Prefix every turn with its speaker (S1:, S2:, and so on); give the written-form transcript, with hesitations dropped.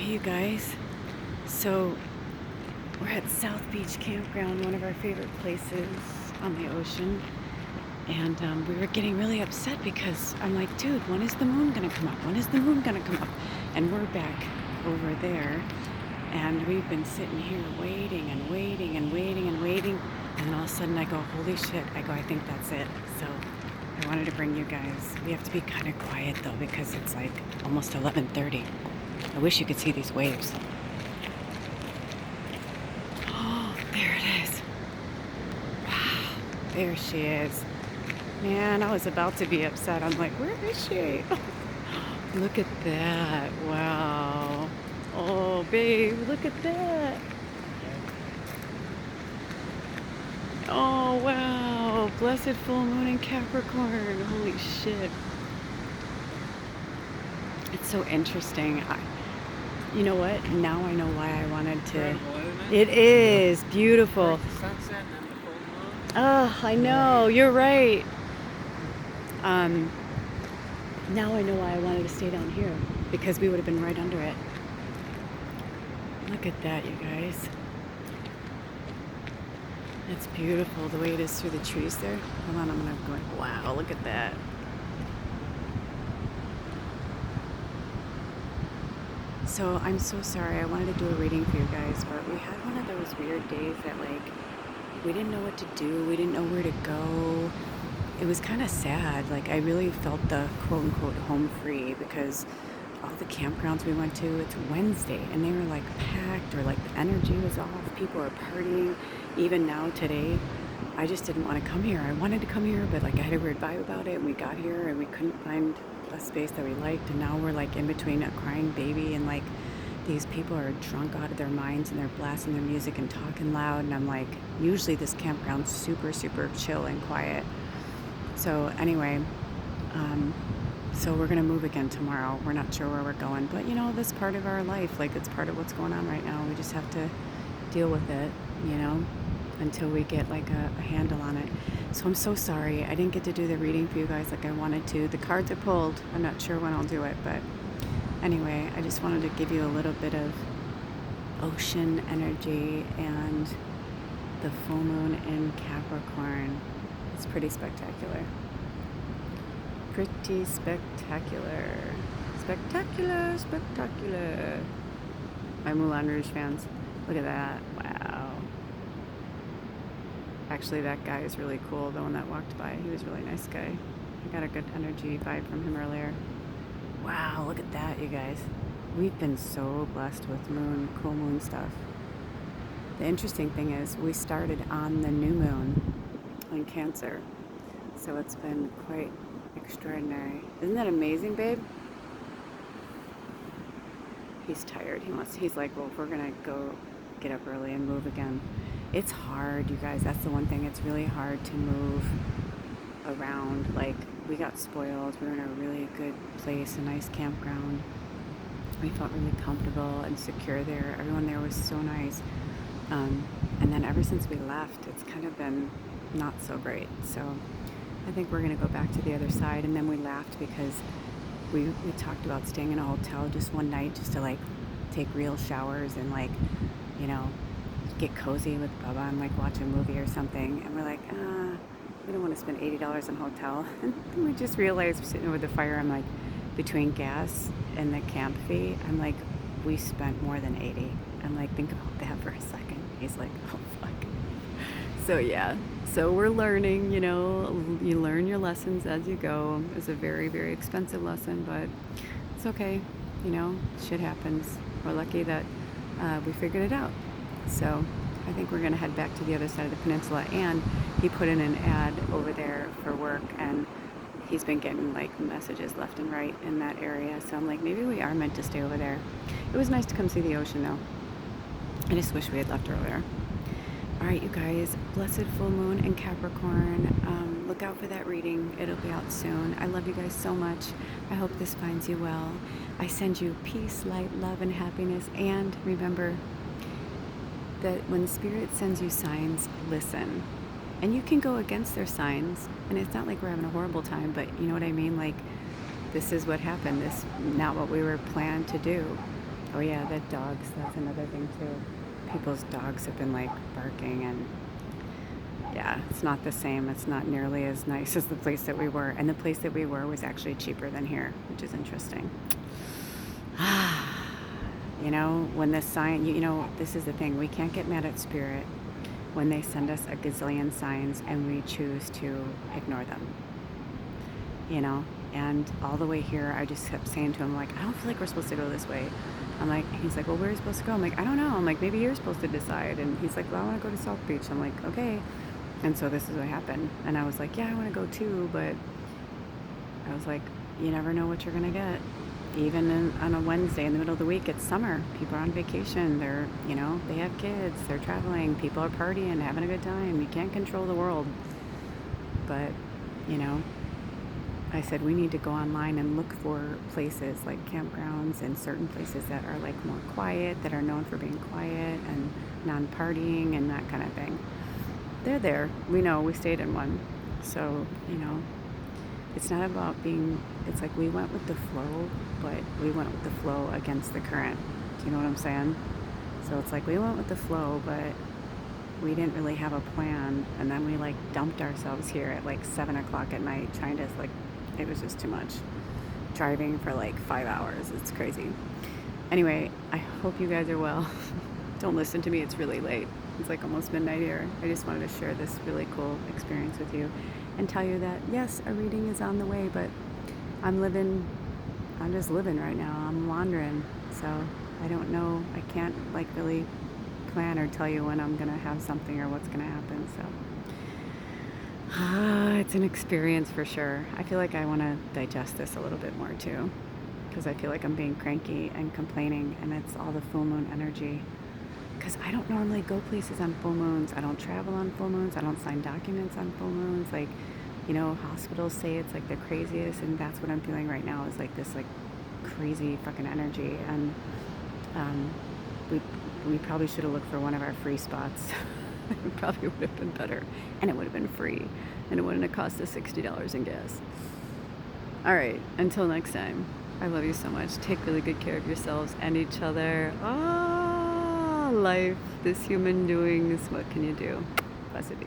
S1: Hey, you guys. So, we're at South Beach Campground, one of our favorite places on the ocean. And we were getting really upset because I'm like, dude, when is the moon going to come up? When is the moon going to come up? And we're back over there. And we've been sitting here waiting and waiting and waiting and waiting. And then all of a sudden I go, holy shit. I think that's it. So I wanted to bring you guys. We have to be kind of quiet though because it's like almost 11:30. I wish you could see these waves. Oh, there it is. Wow, there she is. Man, I was about to be upset. I'm like, where is she? Look at that. Wow. Oh, babe, look at that. Oh, wow. Blessed full moon in Capricorn. Holy shit. It's so interesting. You know what? Now I know why I wanted to. It is beautiful. Oh, I know. You're right. Now I know why I wanted to stay down here because we would have been right under it. Look at that, you guys. It's beautiful the way it is through the trees there. Hold on, I'm gonna go. Wow, look at that. So I'm so sorry. I wanted to do a reading for you guys, but we had one of those weird days that like we didn't know what to do. We didn't know where to go. It was kind of sad. Like I really felt the quote unquote home free because all the campgrounds we went to, it's Wednesday and they were like packed or like the energy was off. People are partying. Even now today, I just didn't want to come here. I wanted to come here, but like I had a weird vibe about it and we got here and we couldn't find a space that we liked. And now we're like in between a crying baby and like these people are drunk out of their minds and they're blasting their music and talking loud. And I'm like, usually this campground's super, super chill and quiet. So anyway, so we're gonna move again tomorrow. We're not sure where we're going, but you know, that's part of our life. Like it's part of what's going on right now. We just have to deal with it, you know, until we get like a handle on it. So I'm so sorry. I didn't get to do the reading for you guys like I wanted to. The cards are pulled. I'm not sure when I'll do it, but anyway, I just wanted to give you a little bit of ocean energy and the full moon in Capricorn. It's pretty spectacular. Pretty spectacular. Spectacular, spectacular. My Moulin Rouge fans, look at that. Wow. Actually, that guy is really cool. The one that walked by, he was a really nice guy. I got a good energy vibe from him earlier. Wow, look at that, you guys. We've been so blessed with cool moon stuff. The interesting thing is we started on the new moon in Cancer. So it's been quite extraordinary. Isn't that amazing, babe? He's tired. He's like, well, if we're gonna go get up early and move again. It's hard, you guys. That's the one thing. It's really hard to move around. Like, we got spoiled. We were in a really good place, a nice campground. We felt really comfortable and secure there. Everyone there was so nice. And then ever since we left, it's kind of been not so great. So I think we're gonna go back to the other side. And then we laughed because we talked about staying in a hotel just one night just to like take real showers and like, you know, get cozy with Bubba and like watch a movie or something. And we're like, we don't want to spend $80 on a hotel. And then we just realized we're sitting over the fire. I'm like, between gas and the camp fee, I'm like, we spent more than 80. I'm like, think about that for a second. He's like, oh fuck. So yeah, so we're learning, you know, you learn your lessons as you go. It's a very, very expensive lesson, but it's okay. You know, shit happens. We're lucky that we figured it out. So I think we're gonna head back to the other side of the peninsula. And he put in an ad over there for work and he's been getting like messages left and right in that area. So I'm like, maybe we are meant to stay over there. It was nice to come see the ocean though. I just wish we had left earlier. All right, you guys, blessed full moon in Capricorn. Look out for that reading. It'll be out soon. I love you guys so much. I hope this finds you well. I send you peace, light, love, and happiness. And remember that when Spirit sends you signs, listen. And you can go against their signs. And it's not like we're having a horrible time, but you know what I mean? Like, this is what happened. This not what we were planned to do. Oh yeah, the dogs, that's another thing too. People's dogs have been like barking, and yeah, it's not the same. It's not nearly as nice as the place that we were. And the place that we were was actually cheaper than here, which is interesting. You know, when the sign, you know, this is the thing. We can't get mad at Spirit when they send us a gazillion signs and we choose to ignore them. You know, and all the way here, I just kept saying to him, like, I don't feel like we're supposed to go this way. I'm like, he's like, well, where are you supposed to go? I'm like, I don't know. I'm like, maybe you're supposed to decide. And he's like, well, I want to go to South Beach. I'm like, okay. And so this is what happened. And I was like, yeah, I want to go too. But I was like, you never know what you're going to get. Even on a Wednesday in the middle of the week, it's summer. People are on vacation. They're, you know, they have kids. They're traveling. People are partying, having a good time. You can't control the world. But, you know, I said we need to go online and look for places like campgrounds and certain places that are like more quiet, that are known for being quiet and non-partying and that kind of thing. They're there. We know. We stayed in one. So, you know, it's not about being, it's like we went with the flow, but we went with the flow against the current. Do you know what I'm saying? So it's like we went with the flow, but we didn't really have a plan. And then we like dumped ourselves here at like 7 o'clock at night trying to like, it was just too much. Driving for like 5 hours. It's crazy. Anyway, I hope you guys are well. Don't listen to me. It's really late. It's like almost midnight here. I just wanted to share this really cool experience with you and tell you that, yes, a reading is on the way, but I'm just living right now. I'm wandering. So I don't know. I can't like really plan or tell you when I'm going to have something or what's going to happen. So it's an experience for sure. I feel like I want to digest this a little bit more too, because I feel like I'm being cranky and complaining, and it's all the full moon energy. Because I don't normally go places on full moons. I don't travel on full moons. I don't sign documents on full moons. Like, you know, hospitals say it's like the craziest, and that's what I'm feeling right now is like this like crazy fucking energy. And we probably should have looked for one of our free spots. It probably would have been better, and it would have been free, and it wouldn't have cost us $60 in gas. All right, until next time, I love you so much. Take really good care of yourselves and each other. Life, this human doings, what can you do? Blessed be.